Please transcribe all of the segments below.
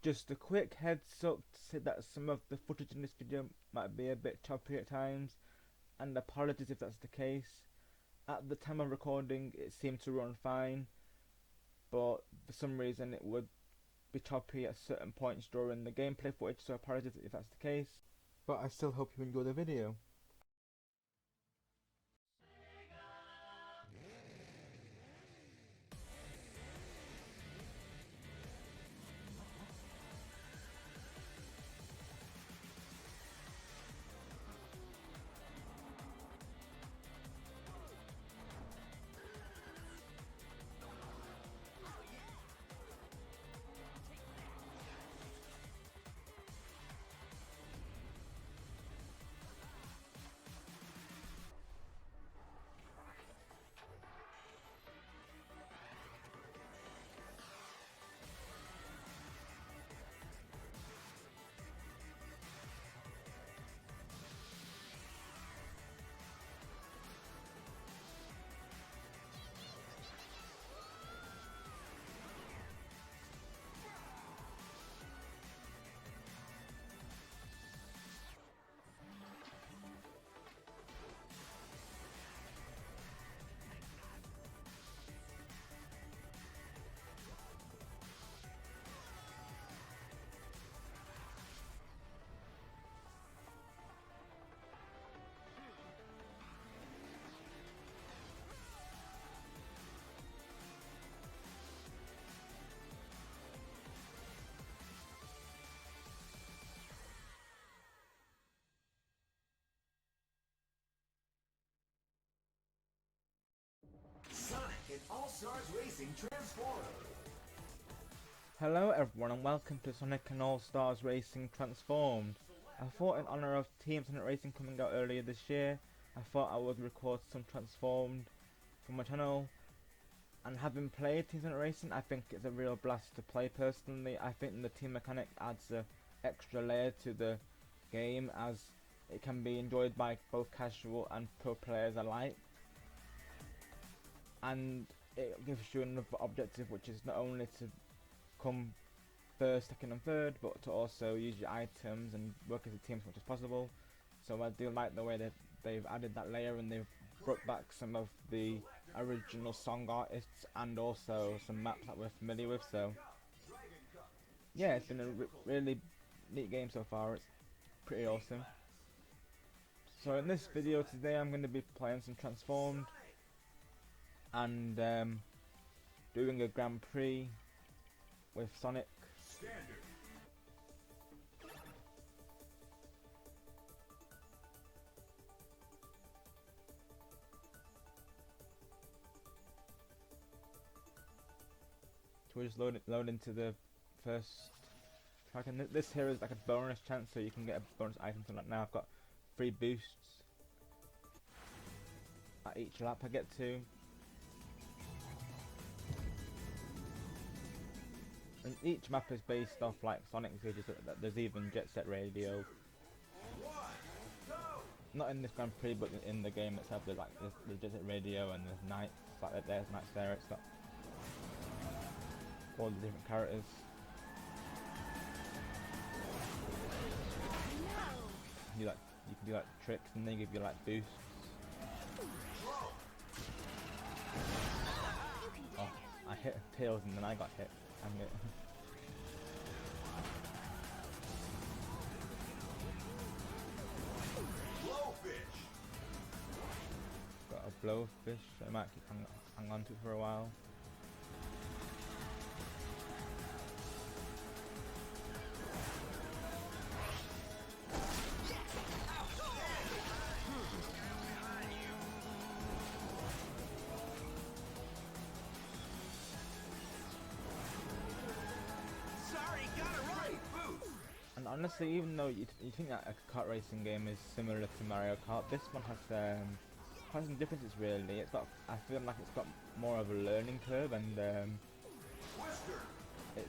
Just a quick heads up to say that some of the footage in this video might be a bit choppy at times, and apologies if that's the case. At the time of recording it seemed to run fine, but for some reason it would be choppy at certain points during the gameplay footage, so apologies if that's the case. But I still hope you enjoy the video. All-Stars Racing Transformed. Hello everyone and welcome to Sonic and All-Stars Racing Transformed. I thought in honour of Team Sonic Racing coming out earlier this year, I thought I would record some Transformed for my channel. And having played Team Sonic Racing, I think it's a real blast to play personally. I think the team mechanic adds an extra layer to the game as it can be enjoyed by both casual and pro players alike. And it gives you another objective, which is not only to come first, second and third, but to also use your items and work as a team as much as possible. So I do like the way that they've added that layer, and they've brought back some of the original song artists and also some maps that we're familiar with. So yeah, it's been a really neat game so far. It's pretty awesome. So in this video today I'm going to be playing some Transformed and doing a Grand Prix with Sonic. Standard. So we'll just load into the first track, and this here is like a bonus chance, so you can get a bonus item. So like now I've got 3 boosts at each lap I get to. And each map is based off like Sonic stages. There's even Jet Set Radio. Not in this Grand Prix, but in the game itself. There's like the Jet Set Radio and there's Knights. Like there's Knights there. It's got all the different characters. You can do like tricks, and they give you like boosts. Oh, I hit Tails and then I got hit. Dang it. Got a blowfish, so I might keep hang on to it for a while. And honestly, even though you think that a kart racing game is similar to Mario Kart, this one has quite some differences really. I feel like it's got more of a learning curve, and it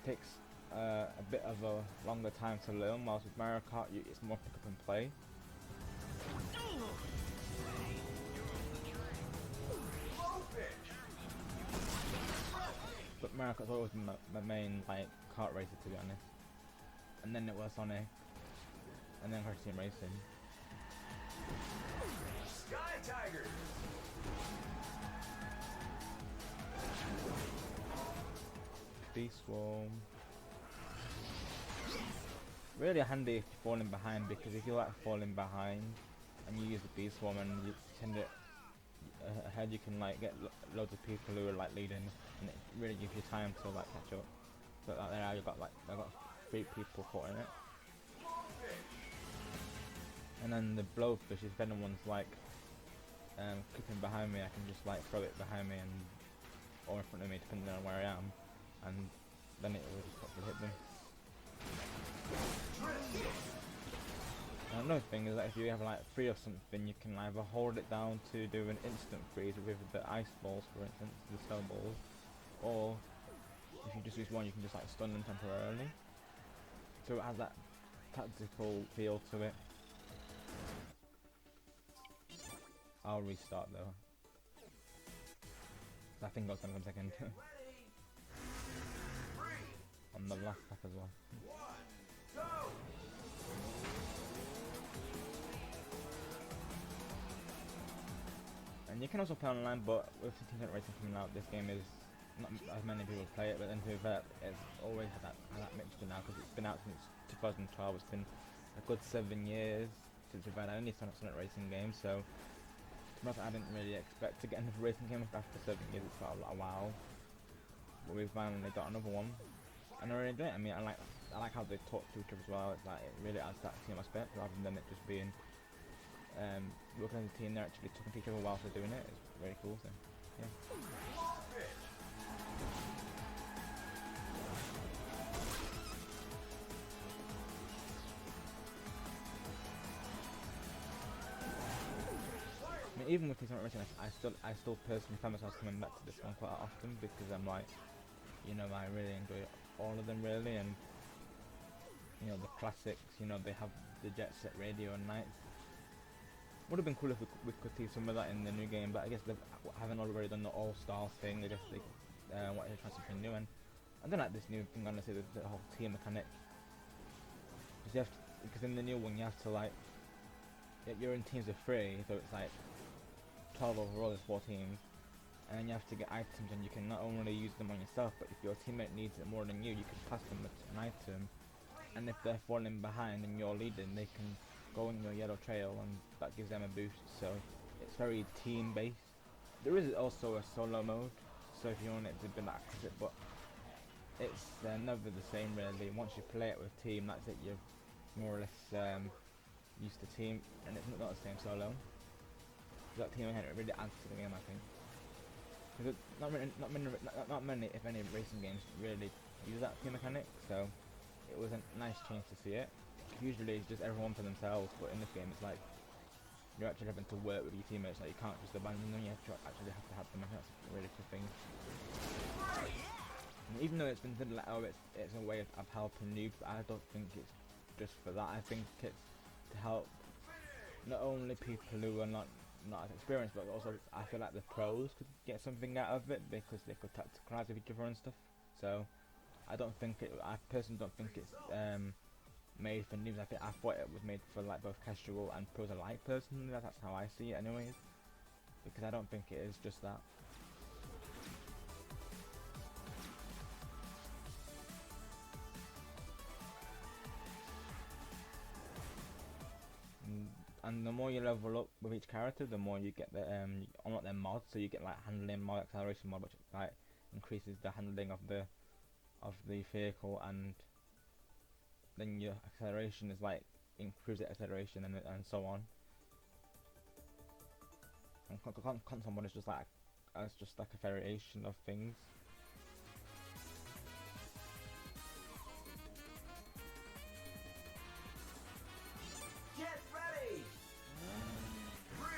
takes a bit of a longer time to learn, whilst with Mario Kart it's more pick up and play. But Mario Kart's always been my main like kart racer, to be honest. And then it was Sonic, and then Crash Team Racing. Sky Tigers. Beast Swarm. Really handy if you're falling behind, because if you're like falling behind and you use the Beast Swarm and you send it ahead, you can like get loads of people who are like leading, and it really gives you time to like catch up. But like there, you've got like I've got 3 people caught in it. And then the blowfish, if anyone's like creeping behind me, I can just like throw it behind me and or in front of me, depending on where I am, and then it will just hopefully hit them. And another thing is that if you have like 3 of something, you can either hold it down to do an instant freeze with the ice balls, for instance, the snow balls, or if you just use one, you can just like stun them temporarily. So it has that tactical feel to it. I'll restart though. I think I was gonna come second. On the last lap as well. And you can also play online, but with the Team Racing coming out, this game is not as many people play it. But then to be fair, it's always had that mixture now, because it's been out since 2012. It's been a good 7 years since we've had any Sonic Racing game. So I didn't really expect to get another racing game after 7 years. It's quite a while, but we finally got another one, and I really enjoy it. I mean, I like how they talk to each other as well. It's like it really adds that team aspect rather than it just being working as a team. They're actually talking to each other whilst they're doing it. It's very cool. So yeah. I mean, even with Team Racing, I still personally find myself coming back to this one quite often, because I'm like, you know, I really enjoy all of them really, and you know, the classics. You know, they have the Jet Set Radio and Nights. Would have been cool if we could see some of that in the new game, but I guess they haven't already done the all-star thing. They just wanted to try something new, and I don't like this new thing. Honestly, the whole team mechanic. Because in the new one you have to like, you're in teams of 3, so it's like 12 overall. There's 4 teams, and then you have to get items, and you can not only use them on yourself, but if your teammate needs it more than you can pass them an item, and if they're falling behind and you're leading, they can go on your yellow trail, and that gives them a boost. So it's very team based. There is also a solo mode, so if you want it to be like it, but it's never the same really. Once you play it with team, that's it. You're more or less used to team, and it's not the same solo. That team mechanic really adds to the game, I think. Because not many, if any, racing games really use that team mechanic. So it was a nice change to see it. Usually it's just everyone for themselves, but in this game it's like you're actually having to work with your teammates. Like you can't just abandon them. You actually have to have them. I think that's a really cool thing. And even though it's been said like, oh, it's a way of helping noobs, I don't think it's just for that. I think it's to help not only people who are not as experienced, but also I feel like the pros could get something out of it, because they could tacticalize with each other and stuff. So I personally don't think it's made for noobs. I thought it was made for like both casual and pros alike. Personally, that's how I see it, anyways. Because I don't think it is just that. And the more you level up with each character, the more you get the you unlock their mods. So you get like handling mod, acceleration mod, which like increases the handling of the vehicle, and then your acceleration is like improves the acceleration, and so on. And console mod is just like a variation of things. Get ready! 3,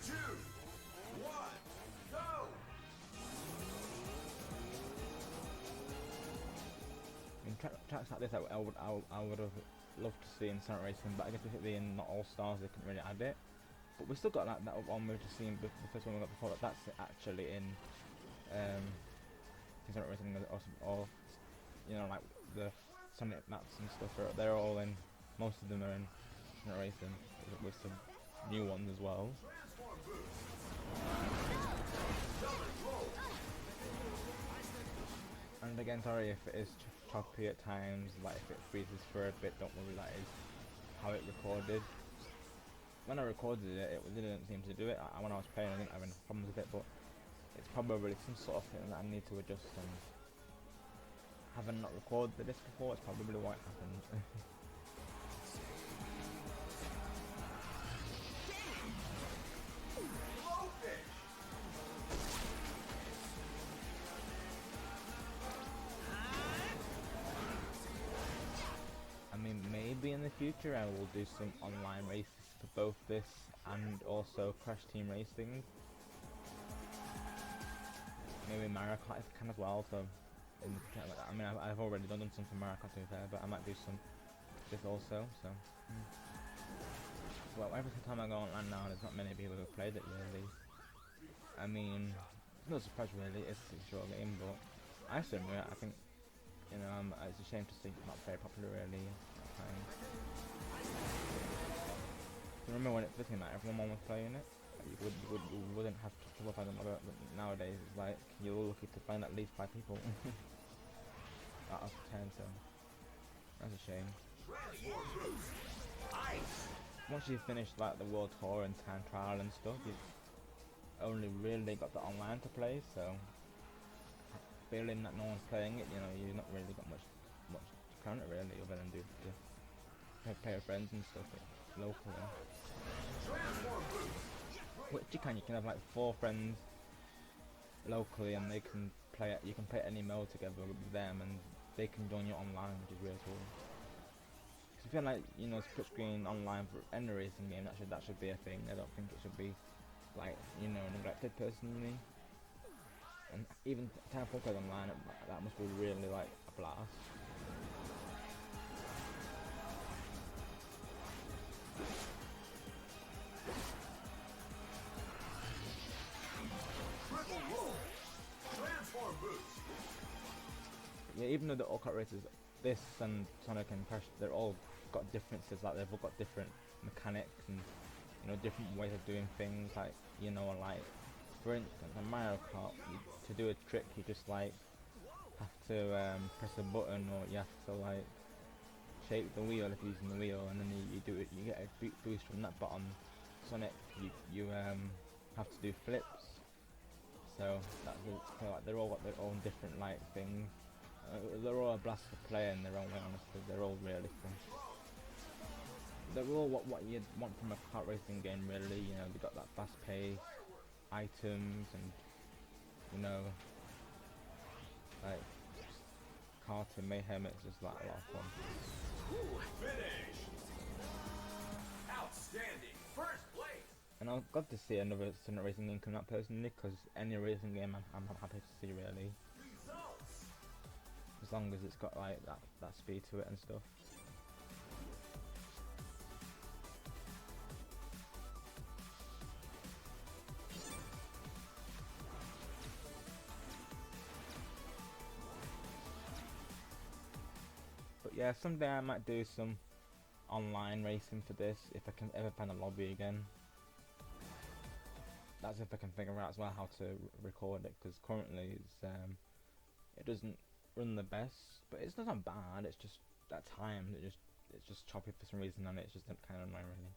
2, 1, go! I mean, tracks like this I would have loved to see in Sonic Racing, but I guess with it being not all stars, they couldn't really add it. But we still got that one we were just seeing, the first one we got before. That's actually in Sonic Racing, or you know, like the Sonic maps and stuff. They're all in. Most of them are in Sonic Racing with some new ones as well. Transform boost. Stomach roll. And again, sorry if it is choppy at times, like if it freezes for a bit, don't worry, that is how it recorded. When I recorded it, it didn't seem to do it. When I was playing, I didn't have any problems with it, but it's probably some sort of thing that I need to adjust, and having not recorded this before, it's probably what happened. Blowfish. I mean, maybe in the future I will do some online races for both this and also Crash Team Racing. Maybe Mario Kart if I can as well. So, I mean, I've already done some for Mario Kart to be fair, but I might do some this also. So, well, every time I go online now, there's not many people who have played it really. I mean, it's no surprise really. It's a short game, but I still enjoy it. I think, you know, it's a shame to see it's not very popular really at times. Remember when it first came out, everyone was playing it. You wouldn't have to find them, but nowadays it's like you're lucky to find at least 5 people out of 10, so that's a shame. Transform boost. Ice. Once you finish like the world tour and time trial and stuff, you've only really got the online to play, so feeling that no one's playing it, you know, you've not really got much to count it really, other than do play with friends and stuff locally. Transform boost. Which you can have like 4 friends locally, and they can play it. You can play any mode together with them, and they can join you online, which is really cool. Cause I feel like, you know, split screen online for any racing game, that should be a thing. I don't think it should be like, you know, neglected personally. And even Time Focus online, that must be really like a blast. Triple roll. Transform boost. Yeah, even though the all kart races, this and Sonic and Crash, they're all got differences. Like they've all got different mechanics and, you know, different ways of doing things. Like, you know, like for instance, in Mario Kart, to do a trick, you just like have to press a button, or you have to like shake the wheel if you're using the wheel, and then you do it. You get a boost from that. But on Sonic, you have to do flips. So that's like they're all got their own different like things. They're all a blast to play in their own way. Honestly, they're all really fun. They're all what you'd want from a kart racing game, really. You know, they got that fast pace, items, and, you know, like karting mayhem. It's just like a lot of fun. Finish. Outstanding. First place. And I'm glad to see another Sonic racing game come out personally, because any racing game I'm happy to see really, Results. as long as it's got like that speed to it and stuff. But yeah, someday I might do some online racing for this if I can ever find a lobby again. That's if I can figure out as well how to record it, because currently it doesn't run the best, but it's not bad. It's just at times it's just choppy for some reason, and it's just kind of annoying really.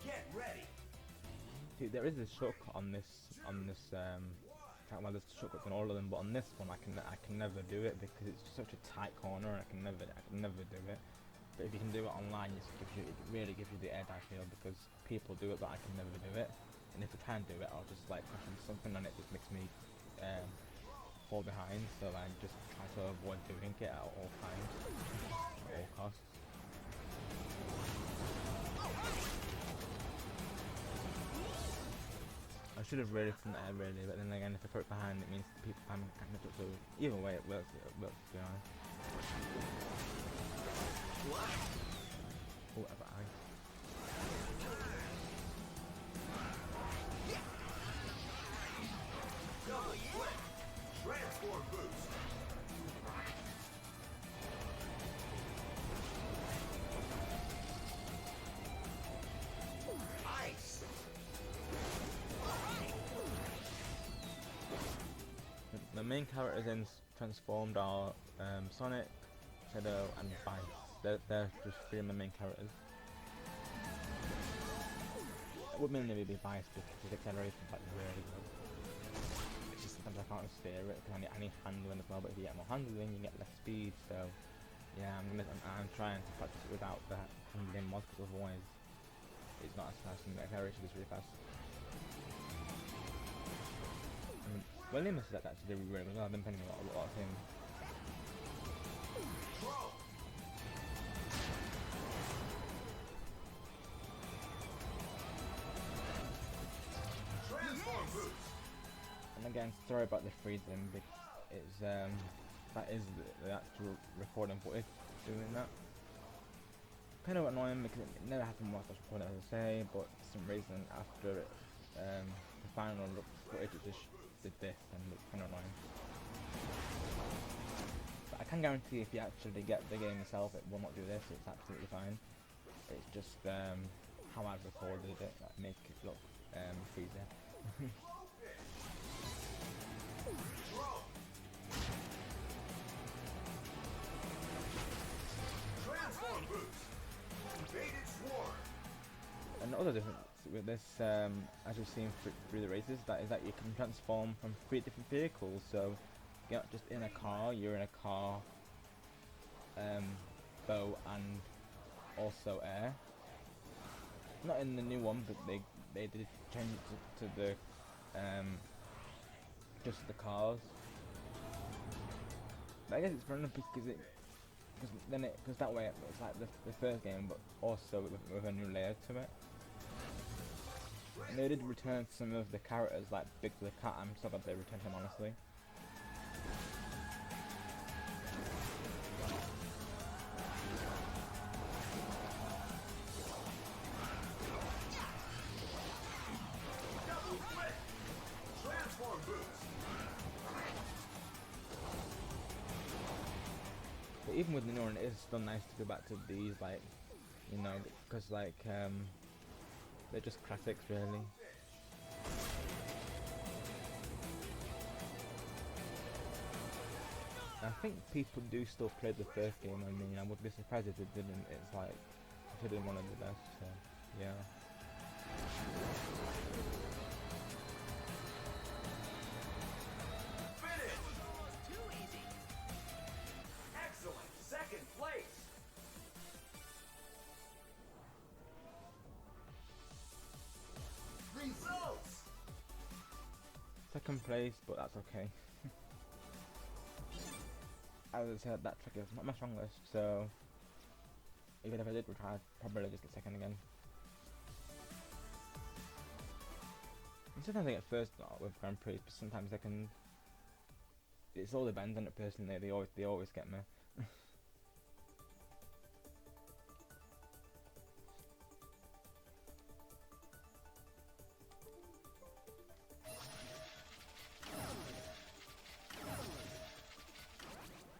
Get ready. See, there is a shortcut on this well, there's shortcuts on all of them, but on this one I can never do it because it's such a tight corner. I can never do it. But if you can do it online, it really gives you the air dive feel, because people do it, but I can never do it. And if I can do it, I'll just like crash into something, and it just makes me fall behind. So I just try to avoid doing it at all times, at all costs. I should have really from there really, but then again, if I put it behind, it means people I'm kind of, so either way it works to be honest. Oh, I've got ice. Double flip. Transform boost. Ice. The main characters in Transformed are Sonic, Shadow, and Vice. They're just three of the main characters. It would mainly be Vice because his acceleration is like really good. It's just sometimes I can't steer it because I need handling as well. But if you get more handling, you get less speed. So yeah, I'm trying to practice it without the handling mod because otherwise it's not as fast and the acceleration is really fast. Williams is actually really good. I've been playing a lot of him. Transform boost. And again, sorry about the freezing, because it's that is the actual recording footage doing that. Kind of annoying because it never happened whilst I was recording, as I say, but for some reason after the final footage it just did this and it's kind of annoying. But I can guarantee if you actually get the game yourself, it will not do this. It's absolutely fine. It's just how I've recorded it that make it look freezer. Transform boost. Invaded swarm. Another difference with this, as you've seen through the races, is that you can transform from 3 different vehicles. So you're not just in a car, you're in a car, boat, and also air. Not in the new one, but they did change it to the just the cars. But I guess it's fun because that way it's like the first game, but also with a new layer to it. And they did return some of the characters, like Big the Cat. I'm so glad they returned him, honestly. Double flip. Transform boost. But even with the new one, it is still nice to go back to these, like, you know, because like they're just classics, really. I think people do still play the first game. I mean, I would be surprised if they didn't. It's like considered one of the best. So yeah. Finish. Too easy. Excellent. Second place. Results. Second place, but that's okay. As I said, that trick is not my strongest, so even if I did retry, I'd probably just get second again. And sometimes I get first with Grand Prix, but sometimes I can. It's all depends on it personally. They always get me.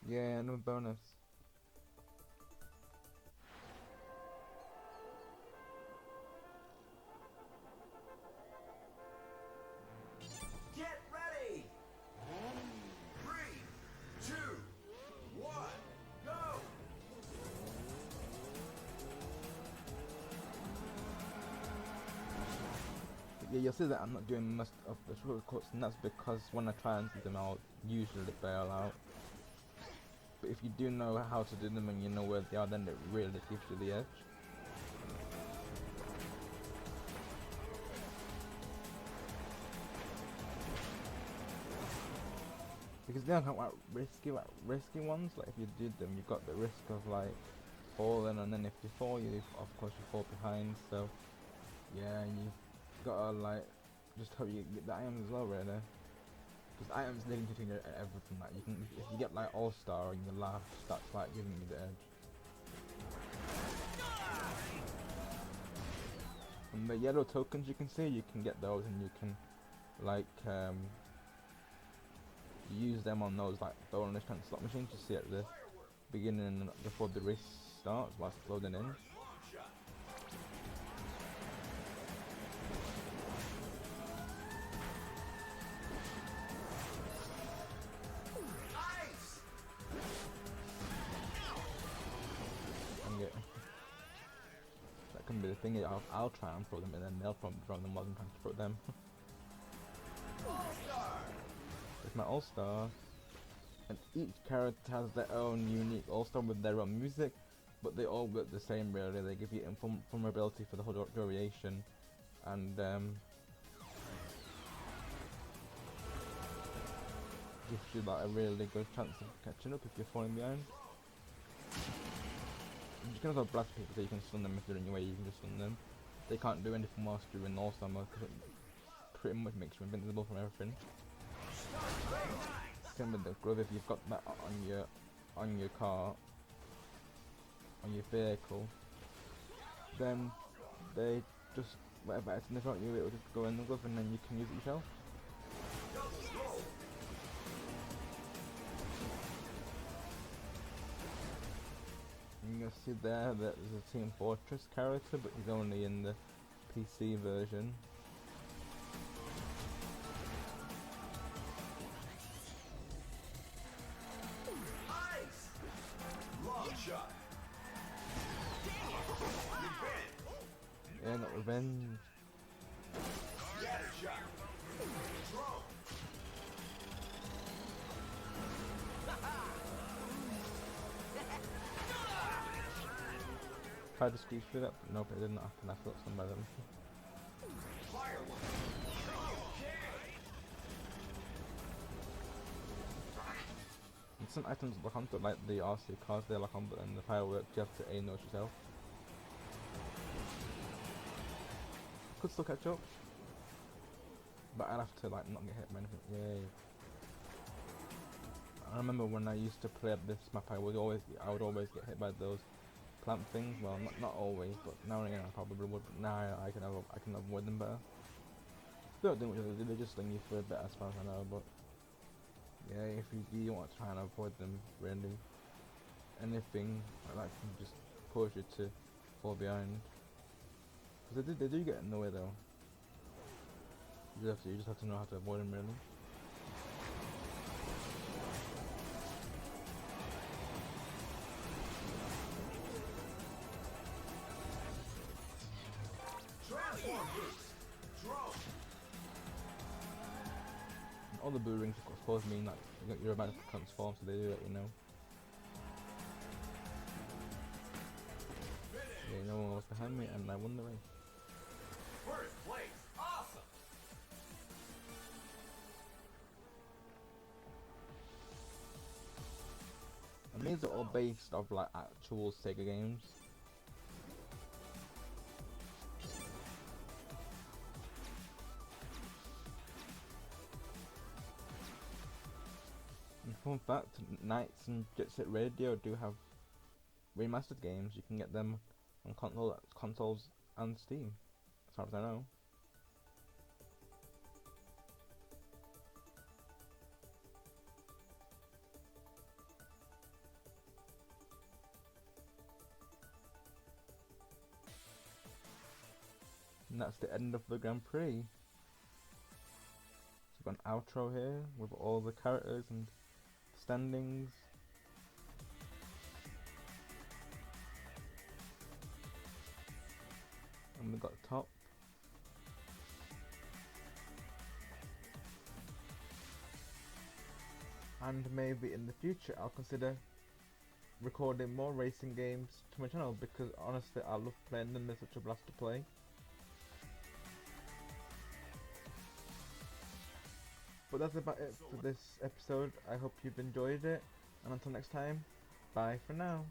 Yeah, no bonus. Get ready. 3, 2, 1, go. Yeah, you'll see that I'm not doing most of the shortcuts, and that's because when I try and do them, I'll usually bail out. But if you do know how to do them and you know where they are, then it really gives you the edge. Because they are kind of like risky ones. Like if you did them, you've got the risk of like falling, and then if you fall, of course you fall behind. So yeah, you gotta like just hope you get the items as well, really. Because items they can do everything. Like you can, if you get like All Star in your last, that's like giving you the edge. And the yellow tokens you can see, you can get those and you can like use them on those like bonus chance slot machines you see at the beginning and before the race starts whilst loading in. Long shot. Ice. And get that can be the thing. I'll try and throw them and then they'll probably throw them more than trying to throw them. All-star. It's my all-star, and each character has their own unique all-star with their own music, but they all work the same really. They give you invulnerability for the whole duration, and gives you like a really good chance of catching up if you're falling behind. You can also blast people so you can stun them if they're in your way, you can just stun them. They can't do anything whilst you're in all-star mode because it pretty much makes you invincible from everything. Same with the glove, if you've got that on your car, on your vehicle, then they just whatever item they front you, it will just go in the glove and then you can use it yourself. And you'll see there that there's a Team Fortress character, but he's only in the PC version. Ice. Long shot. Yeah, got revenge. Scatter shot. Drone. Tried to squeeze through that, but nope, it didn't happen. I thought some by them. Firework. And some items lock onto like the RC cars, they lock on, but then the fireworks you have to aim those yourself. Could still catch up, but I'd have to like not get hit by anything. Yay! I remember when I used to play this map, I would always get hit by those plant things. Well, not always, but now and again I probably would. But now I can avoid them better. They don't do much, they just sting you for a bit as far as I know. But yeah, if you want to try and avoid them, really, anything like that can just push you to fall behind. Because they do get in the way though. You just have to know how to avoid them really. Transform boost. Drone. And all the blue rings of course mean that you're about to transform, so they do let you know. Yeah, no one was behind me and I won the race. First place. Awesome. And these are all based off like actual Sega games. And fun fact, Knights and Jet Set Radio do have remastered games. You can get them on consoles and Steam, as far as I know. And that's the end of the Grand Prix. So we've got an outro here with all the characters and standings. And we've got top. And maybe in the future I'll consider recording more racing games to my channel, because honestly I love playing them, they're such a blast to play. But that's about it for this episode. I hope you've enjoyed it, and until next time, bye for now.